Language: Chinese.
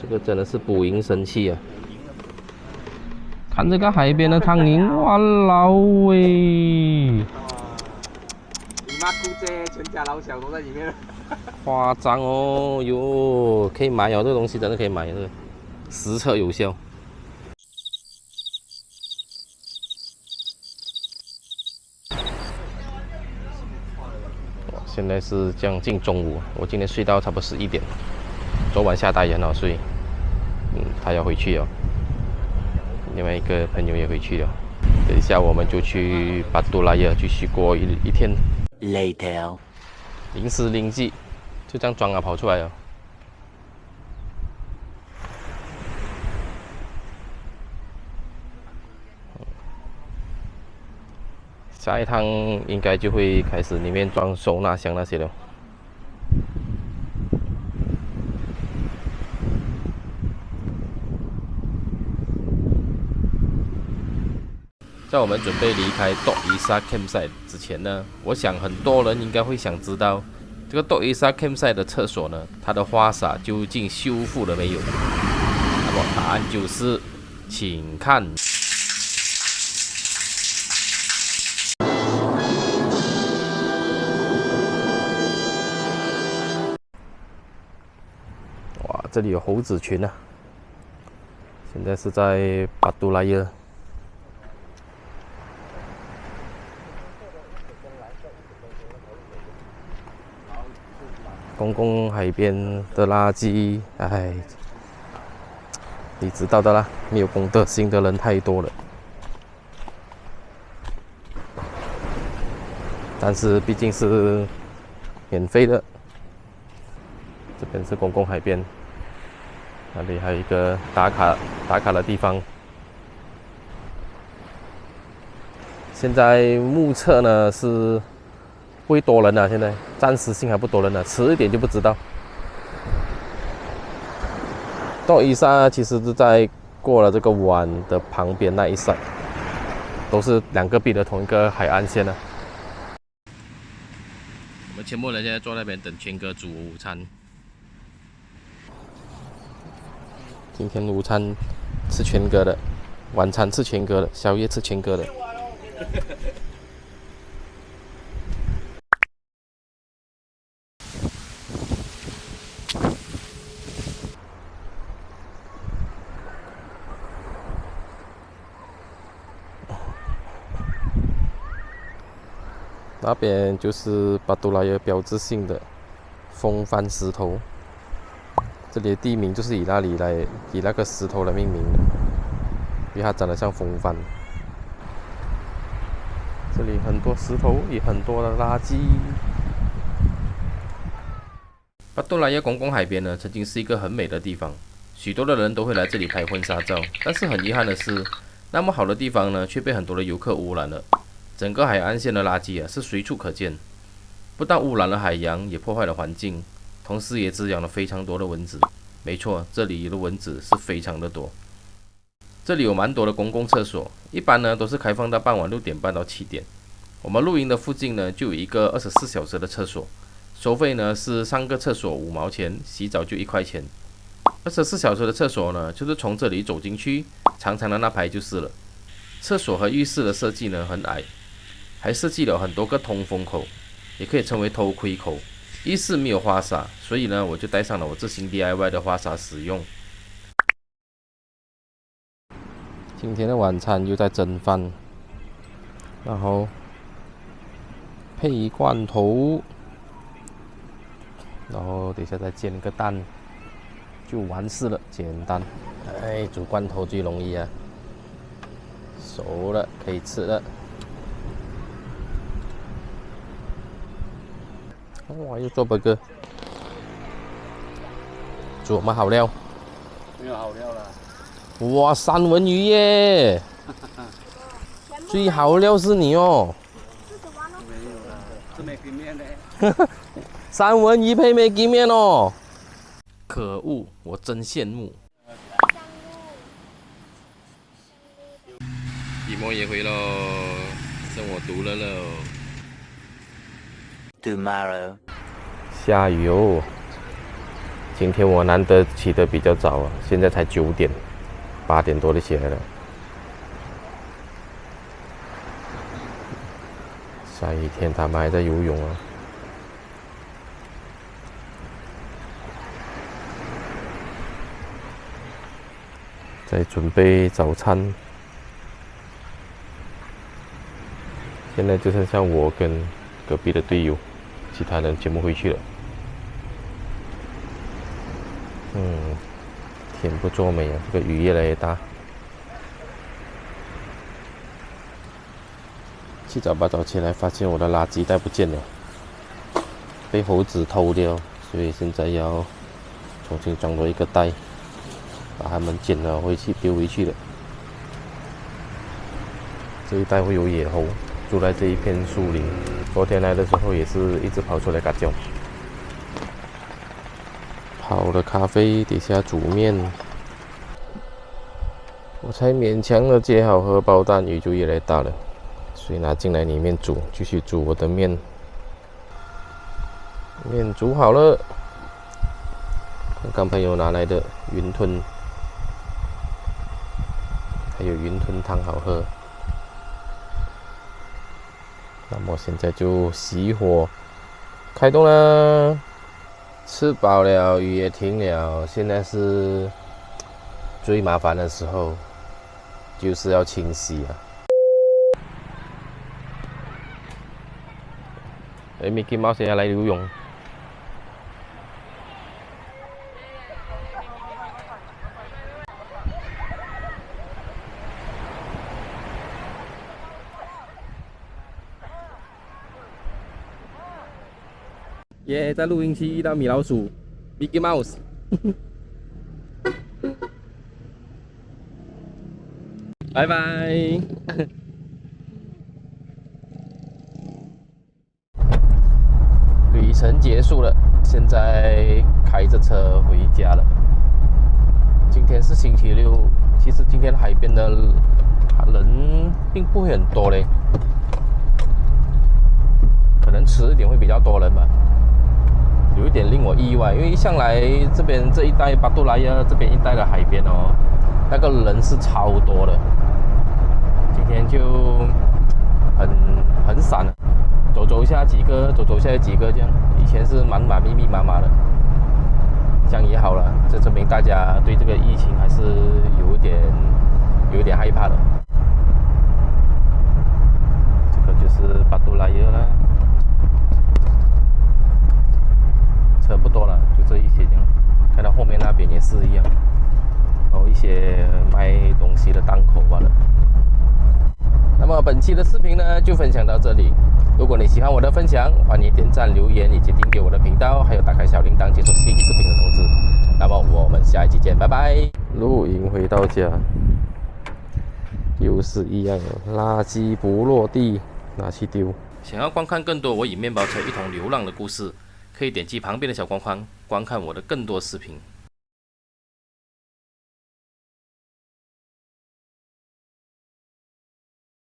这个真的是捕蝇神器啊！看这个海边的苍蝇，哇老喂！你妈姑姐全家老小都在里面。夸张哦，哟，可以买哦，这个东西真的可以买，这个实测有效。现在是将近中午，我今天睡到差不多11点。昨晚下大雨很好睡，他要回去了，另外一个朋友也回去了。等一下我们就去巴杜拉耶继续过一天。Later， 临时临机，就这样装啊跑出来了。下一趟应该就会开始里面装收纳箱那些了。在我们准备离开多伊萨 campsite 之前呢，我想很多人应该会想知道，这个多伊萨 campsite 的厕所呢，它的花洒究竟修复了没有？那么答案就是，请看。哇，这里有猴子群啊！现在是在巴杜拉耶。公共海边的垃圾，哎，你知道的啦，没有公德心的人太多了。但是毕竟是免费的，这边是公共海边，那里还有一个打卡的地方。现在目测呢是不会多人了，现在暂时性还不多人了，迟一点就不知道。多伊萨其实是在过了这个湾的旁边那一侧，都是两个币的同一个海岸线呢。我们全部人现在坐那边等全哥煮午餐。今天午餐吃全哥的，晚餐吃全哥的，宵夜吃全哥的。那边就是巴杜拉耶标志性的风帆石头，这里的地名就是以那个石头来命名的，因为它长得像风帆。这里很多石头，也很多的垃圾。巴杜拉耶公共海边呢，曾经是一个很美的地方，许多的人都会来这里拍婚纱照。但是很遗憾的是，那么好的地方呢，却被很多的游客污染了。整个海岸线的垃圾是随处可见，不但污染了海洋，也破坏了环境，同时也滋养了非常多的蚊子。没错，这里的蚊子是非常的多。这里有蛮多的公共厕所，一般呢都是开放到傍晚6点半到7点。我们露营的附近呢就有一个24小时的厕所，收费呢是上个厕所5毛钱，洗澡就1块钱。24小时的厕所呢，就是从这里走进去，长长的那排就是了。厕所和浴室的设计呢很矮，还设计了很多个通风口，也可以称为偷窥口。浴室没有花洒，所以呢，我就带上了我自行 DIY 的花洒使用。今天的晚餐又在蒸饭，然后配罐头，然后等一下再煎个蛋，就完事了，简单。哎，煮罐头最容易啊，熟了可以吃了。哇，又做burger，煮什么好料？没有好料了。哇，三文鱼耶！最好料是你哦。没有了，是没给面的。三文鱼配美鸡面哦。可恶，我真羡慕。期末也回喽，剩我读了喽。Tomorrow， 下雨哦，今天我难得起得比较早啊，现在才9点，8点多就起来了。下雨天他们还在游泳啊。在准备早餐。现在就剩下我跟隔壁的队友，其他人全部回去了。天不作美啊，这个雨越来越大。七早八早起来，发现我的垃圾袋不见了，被猴子偷掉，所以现在要重新装多一个袋，把它们捡了回去丢回去了。这一带会有野猴，住在这一片树林。昨天来的时候也是一直跑出来嘎叫。泡了咖啡，底下煮面，我才勉强的煎好荷包蛋，雨就越来越大了，所以拿进来里面煮，继续煮我的面。面煮好了，刚刚朋友拿来的云吞，还有云吞汤好喝。那么现在就熄火，开动了。吃饱了，雨也停了，现在是最麻烦的时候，就是要清洗啊。Mickey Mouse 也要来游泳。耶，在录音区遇到米老鼠 ，Mickey Mouse 。拜拜。旅程结束了，现在开着车回家了。今天是星期六，其实今天海边的人并不会很多嘞，可能迟一点会比较多人吧。有一点令我意外，因为一向来这边这一带巴杜莱亚这边一带的海边哦，那个人是超多的。今天就很散了，走下几个，走下几个这样。以前是密密麻麻的，这样也好了，这证明大家对这个疫情还是有一点害怕的。这个就是巴杜莱亚了。车不多了，就这一些这样。看到后面那边也是一样，然后一些卖东西的档口罢了。那么本期的视频呢，就分享到这里。如果你喜欢我的分享，欢迎点赞、留言以及订阅我的频道，还有打开小铃铛接收新视频的通知。那么我们下一期见，拜拜。露营回到家，又是一样的，垃圾不落地，拿去丢。想要观看更多我与面包车一同流浪的故事，可以点击旁边的小框框，观看我的更多视频。